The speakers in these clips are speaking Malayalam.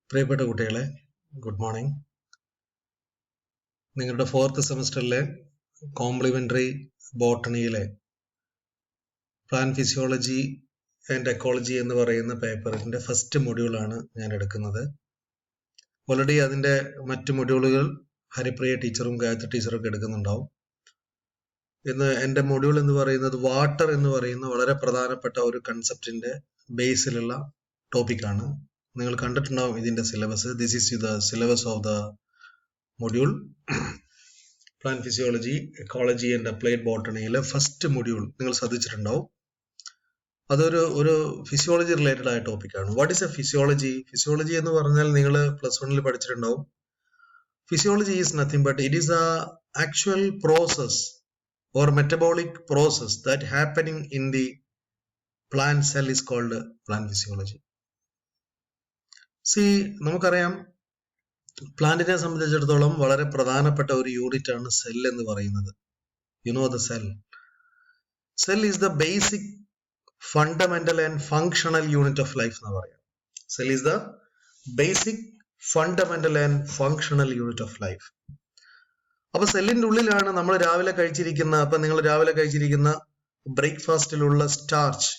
പ്രിയപ്പെട്ട കുട്ടികളെ, ഗുഡ് മോർണിംഗ്. നിങ്ങളുടെ 4th സെമസ്റ്ററിലെ കോംപ്ലിമെന്ററി ബോട്ടണിയിലെ പ്ലാന്റ് ഫിസിയോളജി ആൻഡ് എക്കോളജി എന്ന് പറയുന്ന പേപ്പറിന്റെ ഫസ്റ്റ് മൊഡ്യൂളാണ് ഞാൻ എടുക്കുന്നത്. ഓൾറെഡി അതിന്റെ മറ്റ് മൊഡ്യൂളുകൾ ഹരിപ്രിയ ടീച്ചറും ഗായത്രി ടീച്ചറും ഒക്കെ എടുക്കുന്നുണ്ടാവും. ഇന്ന് എൻ്റെ മൊഡ്യൂൾ എന്ന് പറയുന്നത് വാട്ടർ എന്ന് പറയുന്ന വളരെ പ്രധാനപ്പെട്ട ഒരു കൺസെപ്റ്റിന്റെ ബേസിലുള്ള ടോപ്പിക്കാണ്. നിങ്ങൾ കണ്ടിട്ടുണ്ടാവും ഇതിന്റെ syllabus. This is the syllabus of the module plant physiology, ecology and applied ബോട്ടണിയിലെ ഫസ്റ്റ് മൊഡ്യൂൾ നിങ്ങൾ ശ്രദ്ധിച്ചിട്ടുണ്ടാവും. അതൊരു ഫിസിയോളജി റിലേറ്റഡ് ആയ ടോപ്പിക്കാണ്. What is a physiology? Physiology എന്ന് പറഞ്ഞാൽ നിങ്ങൾ +1 പഠിച്ചിട്ടുണ്ടാവും. Physiology is nothing but it is a actual process or metabolic process that happening in the plant cell is called plant physiology. See, നമുക്കറിയാം പ്ലാന്റിനെ സംബന്ധിച്ചിടത്തോളം വളരെ പ്രധാനപ്പെട്ട ഒരു യൂണിറ്റ് ആണ് സെൽ എന്ന് പറയുന്നത്. You know the cell. Cell is the basic fundamental and functional unit of life എന്ന് പറയാം. Cell is the basic fundamental and functional unit of life. അപ്പൊ സെല്ലിന്റെ ഉള്ളിലാണ് നമ്മൾ രാവിലെ കഴിച്ചിരിക്കുന്ന ബ്രേക്ക്ഫാസ്റ്റിലുള്ള സ്റ്റാർച്ച്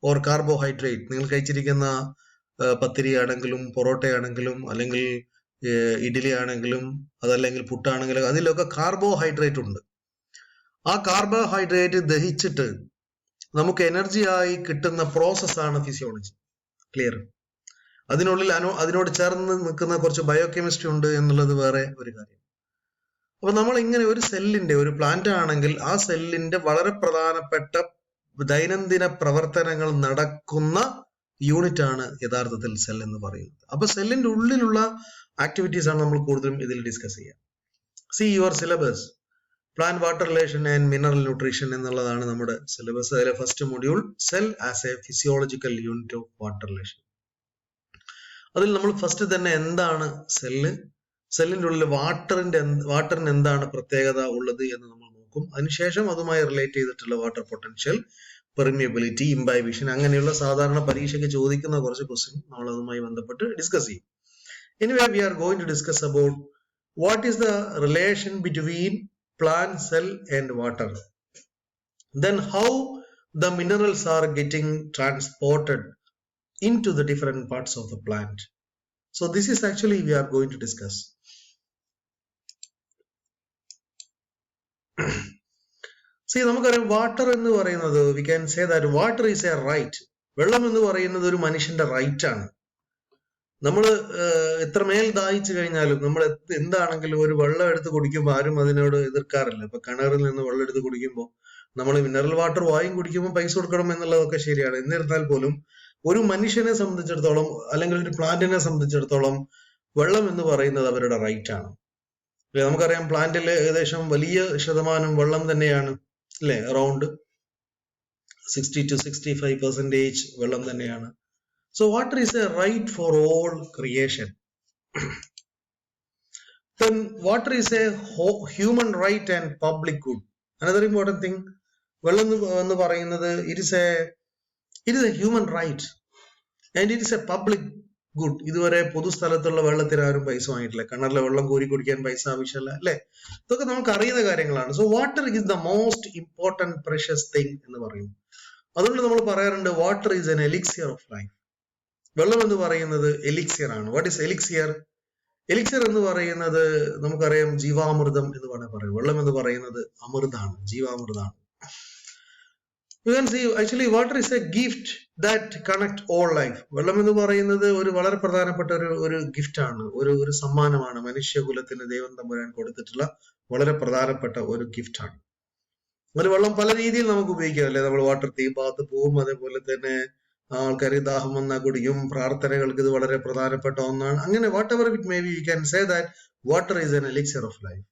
ഓർ കാർബോഹൈഡ്രേറ്റ്, നിങ്ങൾ കഴിച്ചിരിക്കുന്ന പത്തിരി ആണെങ്കിലും പൊറോട്ട ആണെങ്കിലും അല്ലെങ്കിൽ ഇഡ്ഡലി ആണെങ്കിലും അതല്ലെങ്കിൽ പുട്ടാണെങ്കിലും അതിലൊക്കെ കാർബോഹൈഡ്രേറ്റ് ഉണ്ട്. ആ കാർബോഹൈഡ്രേറ്റ് ദഹിച്ചിട്ട് നമുക്ക് എനർജി ആയി കിട്ടുന്ന പ്രോസസ്സാണ് ഫിസിയോളജി. ക്ലിയർ? അതിനോട് ചേർന്ന് നിൽക്കുന്ന കുറച്ച് ബയോകെമിസ്ട്രി ഉണ്ട് എന്നുള്ളത് വേറെ ഒരു കാര്യം. അപ്പൊ നമ്മൾ ഇങ്ങനെ ഒരു സെല്ലിന്റെ, ഒരു പ്ലാന്റ് ആണെങ്കിൽ ആ സെല്ലിന്റെ വളരെ പ്രധാനപ്പെട്ട ദൈനംദിന പ്രവർത്തനങ്ങൾ നടക്കുന്ന യൂണിറ്റ് ആണ് യഥാർത്ഥത്തിൽ സെൽ എന്ന് പറയുന്നത്. അപ്പൊ സെല്ലിന്റെ ഉള്ളിലുള്ള ആക്ടിവിറ്റീസ് ആണ് നമ്മൾ കൂടുതലും ഇതിൽ ഡിസ്കസ് ചെയ്യുക. See your syllabus plant water relation and mineral nutrition എന്നുള്ളതാണ് നമ്മുടെ സിലബസ്. അതിലെ first module cell as A physiological unit of water relation. അതിൽ നമ്മൾ ഫസ്റ്റ് തന്നെ എന്താണ് സെല്ല്, സെല്ലിന്റെ ഉള്ളിൽ വാട്ടറിന് എന്താണ് പ്രത്യേകത ഉള്ളത് എന്ന് നമ്മൾ നോക്കും. അതിനുശേഷം അതുമായി റിലേറ്റ് ചെയ്തിട്ടുള്ള വാട്ടർ പൊട്ടൻഷ്യൽ, പെർമിയബിലിറ്റി, ഇംബൈബിഷൻ, അങ്ങനെയുള്ള സാധാരണ പരീക്ഷയ്ക്ക് ചോദിക്കുന്ന കുറച്ച് ക്വസ്റ്റ്യൻ നമ്മൾ അതുമായി ബന്ധപ്പെട്ട് ഡിസ്കസ് ചെയ്യും. Anyway we are going to discuss about what is the relation between plant cell and water, then how the minerals are getting transported in to the different parts of the plant. So this is actually we are going to discuss. See, നമുക്കറിയാം വാട്ടർ എന്ന് പറയുന്നത്, we can say that water is a right. വെള്ളം എന്ന് പറയുന്നത് ഒരു മനുഷ്യന്റെ റൈറ്റ് ആണ്. നമ്മൾ എത്രമേൽ ദാഹിച്ചു കഴിഞ്ഞാലും നമ്മൾ എന്താണെങ്കിലും ഒരു വെള്ളം എടുത്ത് കുടിക്കുമ്പോൾ ആരും അതിനോട് എതിർക്കാറില്ല. ഇപ്പൊ കിണറിൽ നിന്ന് വെള്ളം എടുത്ത് കുടിക്കുമ്പോൾ നമ്മൾ മിനറൽ വാട്ടർ വായും കുടിക്കുമ്പോൾ പൈസ കൊടുക്കണം എന്നുള്ളതൊക്കെ ശരിയാണ്. എന്നിരുന്നാൽ പോലും ഒരു മനുഷ്യനെ സംബന്ധിച്ചിടത്തോളം അല്ലെങ്കിൽ ഒരു പ്ലാന്റിനെ സംബന്ധിച്ചിടത്തോളം വെള്ളം എന്ന് പറയുന്നത് അവരുടെ റൈറ്റ് ആണ്. നമുക്കറിയാം പ്ലാന്റിൽ ഏകദേശം വലിയ ശതമാനം വെള്ളം തന്നെയാണ്, അല്ലെ? അറൌണ്ട് 60 to 65% വെള്ളം തന്നെയാണ്. So water is a right for all creation. Then water is a human right and public good. Another important thing, വെള്ളം എന്ന് പറയുന്നത് it is a human right and it is a public good. ഇതുവരെ പൊതുസ്ഥലത്തുള്ള വെള്ളത്തിന് ആരും പൈസ വാങ്ങിയിട്ടില്ല. കിണറിലെ വെള്ളം കോരി കുടിക്കാൻ പൈസ ആവശ്യമില്ല, അല്ലെ? ഇതൊക്കെ നമുക്ക് അറിയുന്ന കാര്യങ്ങളാണ്. So water is the most important precious thing എന്ന് പറയും. അതുകൊണ്ട് നമ്മൾ പറയാറുണ്ട് water is N elixir of life. വെള്ളം എന്ന് പറയുന്നത് എലിക്സിയർ ആണ്. What is elixir? എലിക്സിയർ എന്ന് പറയുന്നത് നമുക്കറിയാം ജീവാമൃതം എന്ന് വേണമെങ്കിൽ പറയും. വെള്ളം എന്ന് പറയുന്നത് അമൃതാണ്, ജീവാമൃതാണ്. You can see actually water is a gift that connect all life. വെള്ളം എന്ന് പറയുന്നത് ഒരു വളരെ പ്രധാനപ്പെട്ട ഒരു ഗിഫ്റ്റ് ആണ്, ഒരു സമ്മാനമാണ്. മനുഷ്യകുലത്തിന് ദൈവം തമ്പുരാൻ കൊടുത്തിട്ടുള്ള വളരെ പ്രധാനപ്പെട്ട ഒരു ഗിഫ്റ്റ് ആണ്. അങ്ങനെ വെള്ളം പല രീതിയിൽ നമുക്ക് ഉപയോഗിക്കാം, അല്ലെ? നമ്മൾ വാട്ടർ തീഭാഗത്ത് പോവും, അതേപോലെ തന്നെ ആൾക്കാർ ദാഹം വന്നാൽ കുടിക്കും, പ്രാർത്ഥനകൾക്ക് ഇത് വളരെ പ്രധാനപ്പെട്ട ഒന്നാണ്. അങ്ങനെ what ever it may be, you can say that water is N elixir of life.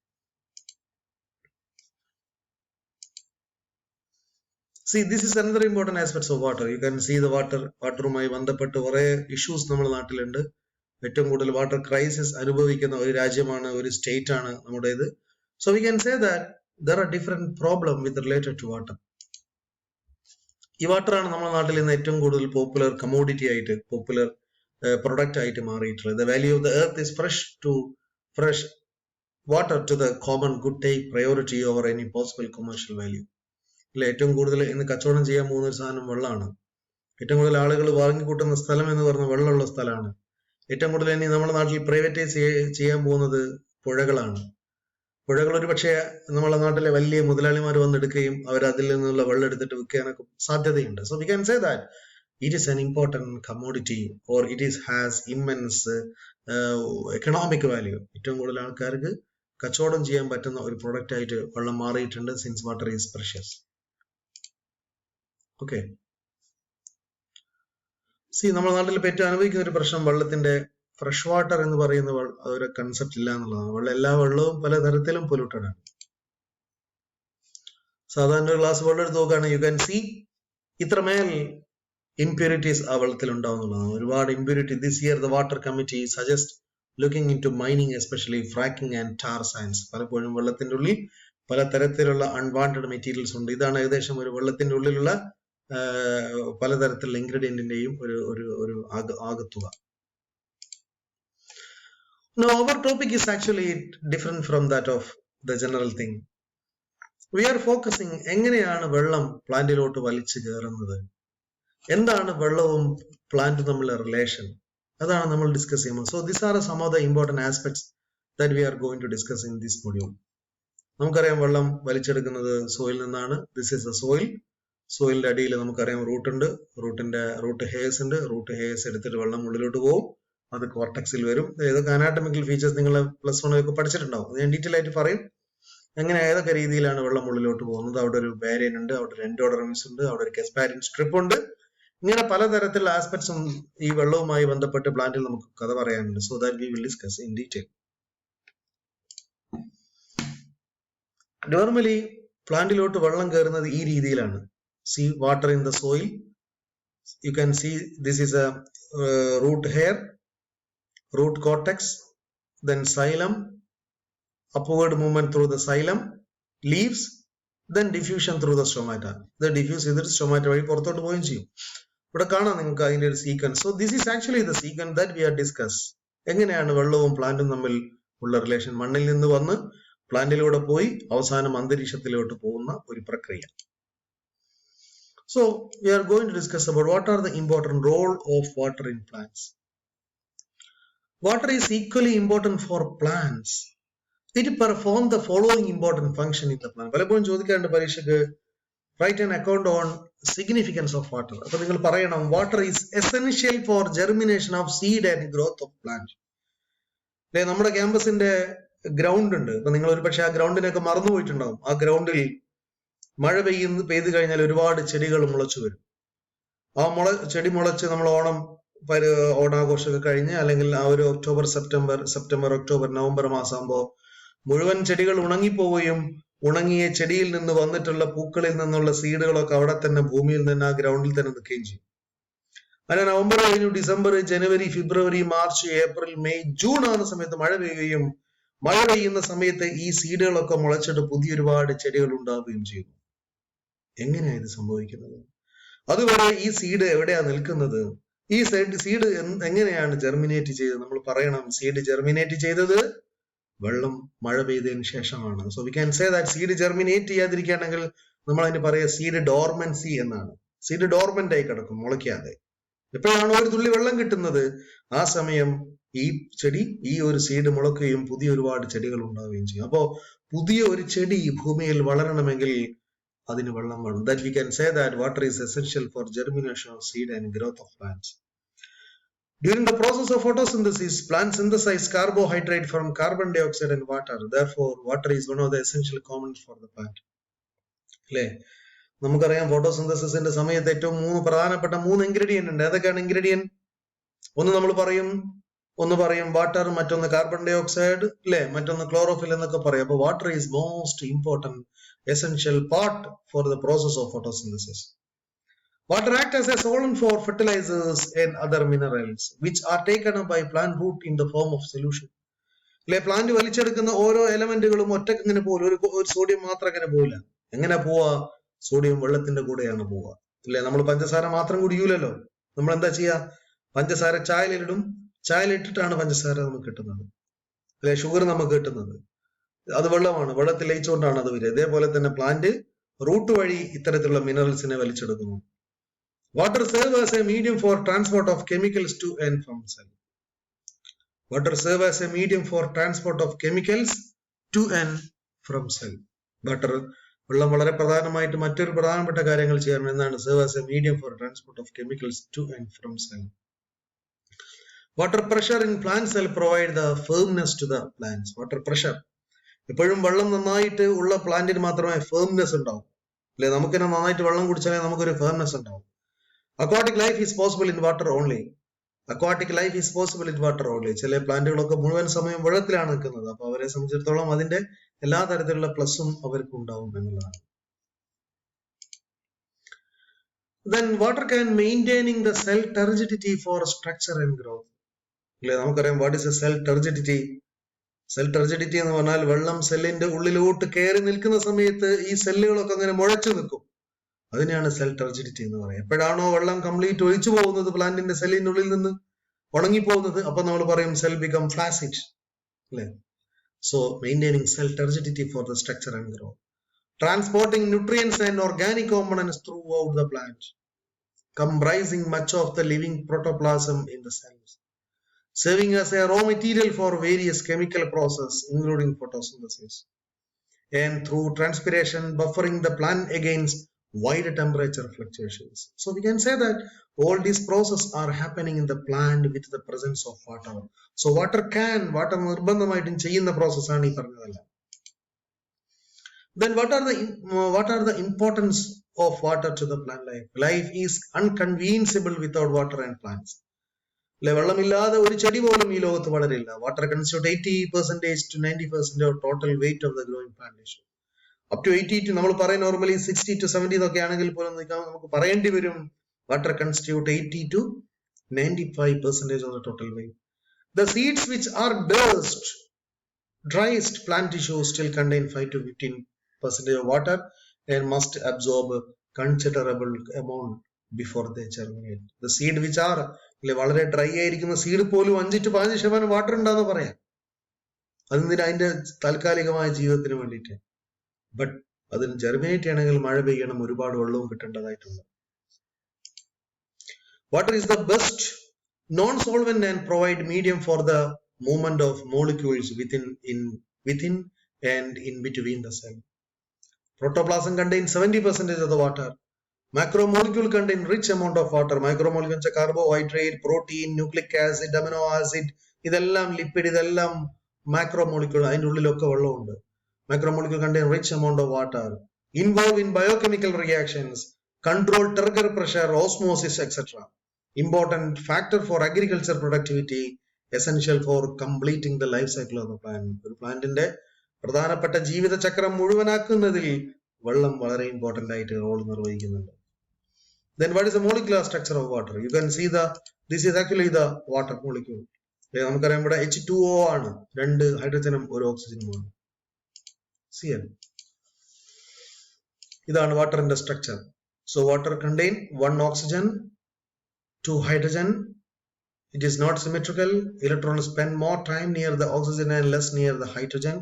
See, this is another important aspects of water. You can see the വാട്ടറുമായി ബന്ധപ്പെട്ട് കുറെ ഇഷ്യൂസ് നമ്മുടെ നാട്ടിലുണ്ട്. ഏറ്റവും കൂടുതൽ വാട്ടർ ക്രൈസിസ് അനുഭവിക്കുന്ന ഒരു രാജ്യമാണ്, ഒരു സ്റ്റേറ്റ് ആണ് നമ്മുടേത്. So we can say that there are different problem with related to water. ഈ വാട്ടറാണ് നമ്മുടെ നാട്ടിൽ ഇന്ന് ഏറ്റവും കൂടുതൽ പോപ്പുലർ കമോഡിറ്റി ആയിട്ട്, പോപ്പുലർ പ്രൊഡക്റ്റ് ആയിട്ട് മാറിയിട്ടുള്ളത്. The value of the earth is fresh water to the common good take priority over any possible commercial value. അല്ലെ, ഏറ്റവും കൂടുതൽ ഇന്ന് കച്ചവടം ചെയ്യാൻ പോകുന്ന ഒരു സാധനം വെള്ളമാണ്. ഏറ്റവും കൂടുതൽ ആളുകൾ വാങ്ങിക്കൂട്ടുന്ന സ്ഥലം എന്ന് പറഞ്ഞ വെള്ളമുള്ള സ്ഥലമാണ്. ഏറ്റവും കൂടുതൽ ഇനി നമ്മുടെ നാട്ടിൽ പ്രൈവറ്റൈസ് ചെയ്യാൻ പോകുന്നത് പുഴകളാണ്. പുഴകൾ ഒരു പക്ഷേ നമ്മളെ നാട്ടിലെ വലിയ മുതലാളിമാർ വന്നെടുക്കുകയും അവർ അതിൽ നിന്നുള്ള വെള്ളം എടുത്തിട്ട് വിൽക്കാനൊക്കെ സാധ്യതയുണ്ട്. So we can say that it is an important commodity or it has immense economic value. ഏറ്റവും കൂടുതൽ ആൾക്കാർക്ക് കച്ചവടം ചെയ്യാൻ പറ്റുന്ന ഒരു പ്രൊഡക്റ്റ് ആയിട്ട് വെള്ളം മാറിയിട്ടുണ്ട്, since water is precious. Okay, നമ്മുടെ നാട്ടിൽ ഏറ്റവും അനുഭവിക്കുന്ന ഒരു പ്രശ്നം വെള്ളത്തിന്റെ ഫ്രഷ് വാട്ടർ എന്ന് പറയുന്ന ഒരു കൺസെപ്റ്റ് ഇല്ല എന്നുള്ളതാണ്. എല്ലാ വെള്ളവും പല തരത്തിലും പൊല്യൂട്ടഡ് ആണ്. സാധാരണ ഒരു ഗ്ലാസ് വെള്ളം എടുത്ത് നോക്കുകയാണെങ്കിൽ യു ക്യാൻ സീ ഇത്രമേൽ impurities ആ വെള്ളത്തിൽ ഉണ്ടാവുന്നതാണ്. ഒരുപാട് impurity. This year the water committee suggest looking into mining, especially fracking and tar sands. പലപ്പോഴും വെള്ളത്തിന്റെ ഉള്ളിൽ പല തരത്തിലുള്ള അൺവാണ്ടഡ് മെറ്റീരിയൽസ് ഉണ്ട്. ഇതാണ് ഏകദേശം ഒരു വെള്ളത്തിന്റെ ഉള്ളിലുള്ള പലതരത്തിലുള്ള ഇൻഗ്രീഡിയന്റിന്റെയും ഒരു ആകത്തുക. Now our topic is actually different from that of the general thing. We are focusing എങ്ങനെയാണ് വെള്ളം പ്ലാന്റിലോട്ട് വലിച്ചു കയറുന്നത്, എന്താണ് വെള്ളവും പ്ലാന്റും തമ്മിലുള്ള റിലേഷൻ, അതാണ് നമ്മൾ ഡിസ്കസ് ചെയ്യുന്നത്. So this are some of the important aspects that we are going to discuss in this module. നമുക്കറിയാം വെള്ളം വലിച്ചെടുക്കുന്നത് സോയിൽ നിന്നാണ്. This is the soil. സോയിലിന്റെ അടിയിൽ നമുക്കറിയാം റൂട്ട് ഉണ്ട്. റൂട്ട് ഹെയർസ് ഉണ്ട്. റൂട്ട് ഹെയർസ് എടുത്തിട്ട് വെള്ളം ഉള്ളിലോട്ട് പോകും. അത് കോർട്ടക്സിൽ വരും. ഏതൊക്കെ അനാട്ടമിക്കൽ ഫീച്ചേഴ്സ് നിങ്ങൾ +1 ഒക്കെ പഠിച്ചിട്ടുണ്ടാവും. അത് ഞാൻ ഡീറ്റെയിൽ ആയിട്ട് പറയും. എങ്ങനെ ഏതൊക്കെ രീതിയിലാണ് വെള്ളം ഉള്ളിലോട്ട് പോകുന്നത്. അവിടെ ഒരു ബാരിയൻ ഉണ്ട്, അവിടെ ഒരു എൻഡോഡെർമിസ് ഉണ്ട്, അവിടെ ഒരു കെസ്പാരിൻ സ്ട്രിപ്പ് ഉണ്ട്. ഇങ്ങനെ പലതരത്തിലുള്ള ആസ്പെക്ട്സും ഈ വെള്ളവുമായി ബന്ധപ്പെട്ട് പ്ലാന്റിൽ നമുക്ക് കഥ പറയാനുണ്ട്. So that we will discuss in detail. Normally പ്ലാന്റിലോട്ട് വെള്ളം കയറുന്നത് ഈ രീതിയിലാണ്. See water in the soil. You can see this is a root hair, root cortex, then xylem, upward movement through the xylem, leaves, then diffusion through the stomata. The diffuse ചെയ്തിട്ട് stomata വഴി പുറത്തോട്ട് പോവുകയും ചെയ്യും. ഇവിടെ കാണാം നിങ്ങൾക്ക് അതിന്റെ ഒരു sequence. So this is actually the sequence that we are discuss. എങ്ങനെയാണ് വെള്ളവും പ്ലാന്റും തമ്മിൽ ഉള്ള റിലേഷൻ, മണ്ണിൽ നിന്ന് വന്ന് പ്ലാന്റിലൂടെ പോയി അവസാനം അന്തരീക്ഷത്തിലോട്ട് പോകുന്ന ഒരു പ്രക്രിയ. So we are going to discuss about what are the important role of water in plants. Water is equally important for plants. It performs the following important function in the plant. പലപ്പോഴും ചോദിക്കാറുണ്ട് പരീക്ഷയ്ക്ക്, write an account on significance of water. അപ്പോൾ നിങ്ങൾ പറയണം water is essential for germination of seed and growth of plant. അല്ലെ, നമ്മുടെ ക്യാമ്പസിന്റെ ഗ്രൗണ്ട് ഉണ്ട്. അപ്പൊ നിങ്ങൾ ഒരു പക്ഷെ ആ ഗ്രൗണ്ടിനൊക്കെ മറന്നുപോയിട്ടുണ്ടാവും. ആ ഗ്രൗണ്ടിൽ മഴ പെയ്ത് കഴിഞ്ഞാൽ ഒരുപാട് ചെടികൾ മുളച്ചു വരും. ആ ചെടി മുളച്ച് നമ്മൾ ഓണാഘോഷമൊക്കെ കഴിഞ്ഞ് അല്ലെങ്കിൽ ആ ഒരു സെപ്റ്റംബർ ഒക്ടോബർ നവംബർ മാസമാകുമ്പോൾ മുഴുവൻ ചെടികൾ ഉണങ്ങിപ്പോവുകയും ഉണങ്ങിയ ചെടിയിൽ നിന്ന് വന്നിട്ടുള്ള പൂക്കളിൽ നിന്നുള്ള സീഡുകളൊക്കെ അവിടെ തന്നെ ഭൂമിയിൽ തന്നെ ആ ഗ്രൗണ്ടിൽ തന്നെ നിൽക്കുകയും ചെയ്യും. അങ്ങനെ നവംബർ കഴിഞ്ഞു ഡിസംബർ, ജനുവരി, ഫെബ്രുവരി, മാർച്ച്, ഏപ്രിൽ, മെയ്, ജൂൺ ആകുന്ന സമയത്ത് മഴ പെയ്യുന്ന സമയത്ത് ഈ സീഡുകളൊക്കെ മുളച്ചിട്ട് പുതിയ ഒരുപാട് ചെടികൾ ഉണ്ടാവുകയും ചെയ്യുന്നു. എങ്ങനെയാണ് ഇത് സംഭവിക്കുന്നത്? അതുവരെ ഈ സീഡ് എവിടെയാ നിൽക്കുന്നത്? ഈ സീഡ് എങ്ങനെയാണ് ജെർമിനേറ്റ് ചെയ്തത്? നമ്മൾ പറയണം, സീഡ് ജെർമിനേറ്റ് ചെയ്തത് വെള്ളം മഴ പെയ്തതിന് ശേഷമാണ്. So we can say that seed germinate ചെയ്യാതിരിക്കുകയാണെങ്കിൽ നമ്മൾ അതിന് പറയാ സീഡ് ഡോർമൻസി എന്നാണ്. സീഡ് ഡോർമെന്റ് ആയി കിടക്കും, മുളയ്ക്കാതെ. എപ്പോഴാണോ ഒരു തുള്ളി വെള്ളം കിട്ടുന്നത് ആ സമയം ഈ ചെടി, ഈ ഒരു സീഡ് മുളക്കുകയും പുതിയ ഒരുപാട് ചെടികൾ ഉണ്ടാവുകയും ചെയ്യും. അപ്പോ പുതിയ ഒരു ചെടി ഭൂമിയിൽ വളരണമെങ്കിൽ അതിന് വെള്ളം വേണം. That we can say that water is essential for germination of seed and growth of plants. During the process of photosynthesis, plants synthesize carbohydrate from carbon dioxide and water. Therefore, water is one of the essential components for the plant. അല്ലേ, നമുക്കറിയാം ഫോട്ടോസിന്തസിന്റെ സമയത്ത് ഏറ്റവും പ്രധാനപ്പെട്ട 3 ഇൻഗ്രീഡിയന്റ് ഉണ്ട്. ഏതൊക്കെയാണ് ഇൻഗ്രീഡിയന്റ്? ഒന്ന് പറയും വാട്ടർ, മറ്റൊന്ന് കാർബൺ ഡൈ ഓക്സൈഡ്, അല്ലെ, മറ്റൊന്ന് ക്ലോറോഫിൽ എന്നൊക്കെ പറയും. അപ്പൊ water is most important essential part for the process of photosynthesis. Water acts as a solvent for fertilizers and other minerals which are taken up by plant root in the form of solution. അല്ലെ, പ്ലാന്റ് വലിച്ചെടുക്കുന്ന ഓരോ എലമെന്റുകളും ഒറ്റക്ക് ഇങ്ങനെ പോലും ഒരു സോഡിയം മാത്രം അങ്ങനെ പോവില്ല. എങ്ങനെ പോവാ? സോഡിയം വെള്ളത്തിന്റെ കൂടെയാണ് പോവുക. അല്ലെ, നമ്മൾ പഞ്ചസാര മാത്രം കുടിക്കൂലല്ലോ. നമ്മൾ എന്താ ചെയ്യാ? പഞ്ചസാര ചായയിലിടും, ചായയിലിട്ടിട്ടാണ് പഞ്ചസാര നമുക്ക് കിട്ടുന്നത്, അല്ലെ ഷുഗർ നമുക്ക് കിട്ടുന്നത്. അത് വെള്ളമാണ്, വെള്ളത്തിൽ ലയിച്ചുകൊണ്ടാണ് അത് വരിക. ഇതേപോലെ തന്നെ പ്ലാന്റ് റൂട്ട് വഴി ഇത്തരത്തിലുള്ള മിനറൽസിനെ വലിച്ചെടുക്കുന്നു. Water serve as a medium for transport of chemicals to and from cell. Water serve as a medium for transport of chemicals to and from cell. വെള്ളം വളരെ പ്രധാനമായിട്ട് മറ്റൊരു പ്രധാനപ്പെട്ട കാര്യങ്ങൾ ചെയ്യാൻ എന്നാണ് serve as a medium for transport of chemicals to and from cell. Water pressure in plant cell provide the firmness to the plants. Water pressure, എപ്പോഴും വെള്ളം നന്നായിട്ട് ഉള്ള പ്ലാന്റിന് മാത്രമേ ഫേംനെസ് ഉണ്ടാവും, അല്ലെ നമുക്ക് തന്നെ നന്നായിട്ട് വെള്ളം കുടിച്ചാലേ നമുക്കൊരു ഫേംനെസ് ഉണ്ടാവും. Aquatic life is possible in water only. Aquatic life is possible in water only. ചില പ്ലാന്റുകളൊക്കെ മുഴുവൻ സമയം വെള്ളത്തിലാണ് നിൽക്കുന്നത്. അപ്പൊ അവരെ സംബന്ധിച്ചിടത്തോളം അതിന്റെ എല്ലാ തരത്തിലുള്ള പ്ലസും അവർക്ക് ഉണ്ടാവും എന്നുള്ളതാണ്. Then water can maintaining the cell turgidity for structure and growth. അല്ലെ നമുക്കറിയാം what is a cell turgidity. Cell turgidity എന്ന് പറഞ്ഞാൽ വെള്ളം സെല്ലിന്റെ ഉള്ളിലോട്ട് കയറി നിൽക്കുന്ന സമയത്ത് ഈ സെല്ലുകളൊക്കെ അങ്ങനെ മുഴച്ചു നിൽക്കും. അതിനെയാണ് സെൽ ടർജിഡിറ്റി എന്ന് പറയുന്നത്. എപ്പോഴാണോ വെള്ളം കംപ്ലീറ്റ് ഒഴിച്ചു പോകുന്നത് പ്ലാന്റിന്റെ സെല്ലിന്റെ ഉള്ളിൽ നിന്ന് ഉണങ്ങിപ്പോകുന്നത്, അപ്പൊ നമ്മൾ പറയും സെൽ ബിക്കം ഫ്ലാസിഡ്, അല്ലെ. So maintaining cell turgidity for the structure and growth. Transporting nutrients and organic components throughout the plant, comprising much of the living protoplasm in the cells, serving as a raw material for various chemical processes including photosynthesis, and through transpiration buffering the plant against wide temperature fluctuations. So we can say that all these processes are happening in the plant with the presence of water. So water നിർബന്ധമായിട്ടും ചെയ്യുന്ന പ്രോസസ് ആണ് ഈ പറഞ്ഞതെല്ലാം. Then what are the importance of water to the plant life? Life is unconceivable without water and plants. വെള്ളമില്ലാതെ ഒരു ചെടി പോലും ഈ ലോകത്ത് വളരില്ല. Water constitute 80% to 90% of total weight of the growing plantation. Up to 80 to നമ്മൾ പറയും നോർമലി 60 to 70 ഒക്കെ ആണെങ്കിൽ പോലും നമുക്ക് പറയേണ്ടി വരും water constitute 80 to 95% of the total weight. The seeds which are driest plant tissue still contain 5 to 15% of water and must absorb a considerable amount before they germinate. The seed which are വളരെ ഡ്രൈ ആയിരിക്കുന്ന സീഡ് പോലും 5 to 15% വാട്ടർ ഉണ്ടാന്ന് പറയാം. അതെന്തിനാ? അതിന്റെ താൽക്കാലികമായ ജീവിതത്തിന് വേണ്ടിയിട്ട്. ബട്ട് അതിന് ജെർമിനേറ്റ് ചെയ്യണമെങ്കിൽ മഴ പെയ്യണം, ഒരുപാട് വെള്ളവും കിട്ടേണ്ടതായിട്ടുണ്ട്. Water is the best known solvent and provide medium for the movement of molecules within and in between the cell. Protoplasm contains 70% of the water. Macromolecule contain rich amount of water. Macromolecule carbohydrate, protein, nucleic acid, amino acid, ഇതെല്ലാം ലിപ്പിഡ്, ഇതെല്ലാം മാക്രോമോളിക്യൂൾ, അതിൻ്റെ ഉള്ളിലൊക്കെ വെള്ളമുണ്ട്. Macromolecule contain rich amount of water. Involved in biochemical reactions, control trigger pressure, osmosis, etc. Important factor for agriculture productivity, essential for completing the life cycle of the plant. ഒരു പ്ലാന്റിന്റെ പ്രധാനപ്പെട്ട ജീവിത ചക്രം മുഴുവനാക്കുന്നതിൽ വെള്ളം വളരെ ഇമ്പോർട്ടന്റ് ആയിട്ട് role നിർവഹിക്കുന്നുണ്ട്. Then what is the molecular structure of water? You can see this is actually the water molecule. നമുക്കറിയാം ഇവിടെ H2O ആണ്, 2 ഹൈഡ്രജനും 1 ഓക്സിജനുമാണ്. Cl. ഇതാണ് വാട്ടറിന്റെ structure. So water contain 1 oxygen, 2 hydrogen. It is not symmetrical. Electrons spend more time near the oxygen and less near the hydrogen.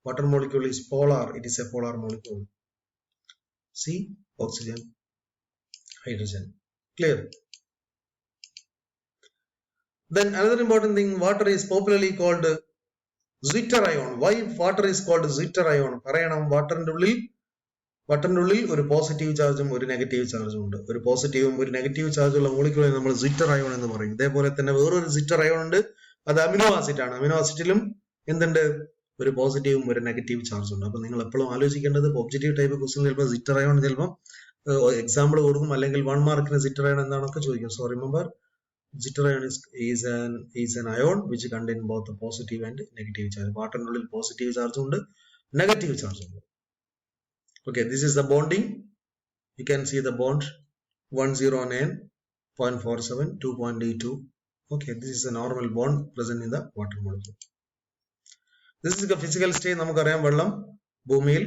Water molecule is polar. It is a polar molecule. See, oxygen, hydrogen. Clear? Then another important thing, water is popularly called Zwitter ion. Why water is called Zwitter ion? പറയണം, വാട്ടറിന്റെ ഉള്ളിൽ ഒരു പോസിറ്റീവ് ചാർജും ഒരു നെഗറ്റീവ് ചാർജും ഉണ്ട്. ഒരു പോസിറ്റീവും ഒരു നെഗറ്റീവ് ചാർജുള്ള മോളിക്യൂളെ നമ്മൾ Zwitter ion എന്ന് പറയും. ഇതേപോലെ തന്നെ വേറൊരു Zwitter ion ഉണ്ട്, അത് അമിനോ ആസിഡ് ആണ്. അമിനോ ആസിഡിലും എന്തുണ്ട്? ഒരു പോസിറ്റീവും ഒരു നെഗറ്റീവ് ചാർജ് ഉണ്ട്. അപ്പൊ നിങ്ങൾ എപ്പോഴും ആലോചിക്കേണ്ടത് ഒബ്ജക്റ്റീവ് ടൈപ്പ് ക്വസ്റ്റ്യൻ ചിലപ്പോൾ Zwitter ion ചിലപ്പോൾ എക്സാമ്പിൾ കൊടുക്കും, അല്ലെങ്കിൽ 1 മാർക്കിന് Zwitter ion എന്താണൊക്കെ ചോദിക്കും. So remember, Zwitter ion is an ion which contain both the positive and negative charge. വാട്ടറിന്റെ ഉള്ളിൽ പോസിറ്റീവ് ചാർജും ഉണ്ട്, നെഗറ്റീവ് ചാർജും ഉണ്ട്. Okay, this is the bonding. You can see the bond 109.47, 2.82. Okay, this is a normal bond present in the water molecule. This is the physical state. നമുക്കറിയാം വെള്ളം ഭൂമിയിൽ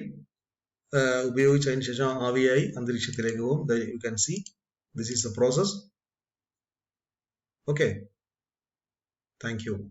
ഉപയോഗിച്ചതിന് ശേഷം ആവിയായി അന്തരീക്ഷത്തിലേക്ക് പോകും. You can see this is the process. Okay. Thank you.